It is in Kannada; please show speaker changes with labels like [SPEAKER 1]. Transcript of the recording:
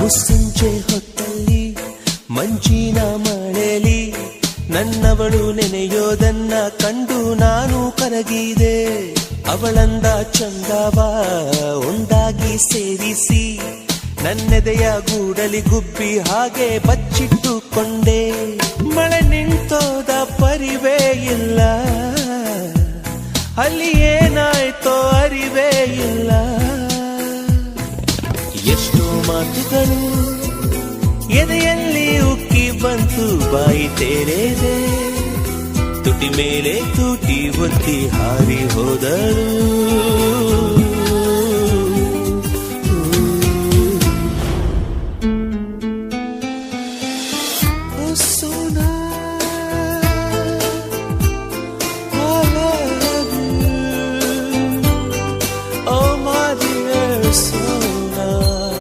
[SPEAKER 1] ಮುಸ್ಸಂಜೆ ಹೊತ್ತಲ್ಲಿ ಮಂಜಿನ ಮಳೆಲಿ ನನ್ನವಳು ನೆನೆಯೋದನ್ನ ಕಂಡು ನಾನು ಕರಗಿದೆ. ಅವಳಂದ ಚಂದವ ಒಂದಾಗಿ ಸೇರಿಸಿ ನನ್ನೆದೆಯ ಗೂಡಲಿ ಗುಬ್ಬಿ ಹಾಗೆ ಬಚ್ಚಿಟ್ಟುಕೊಂಡೆ. ಮಳೆ ನಿಂತೋದ ಪರಿವೇ ಇಲ್ಲ, ಅಲ್ಲಿ ಏನಾಯ್ತೋ ಅರಿವೇ ಇಲ್ಲ. ಎಷ್ಟೋ ಮಾತುಗಳು ಎದೆಯಲ್ಲಿ ಉಕ್ಕಿ ಬಂತು, ಬಾಯಿ ತೆರೆದೆ ತುಟಿ ಮೇಲೆ ತೂಟಿ ಒತ್ತಿ ಹಾರಿ ಹೋದಳು.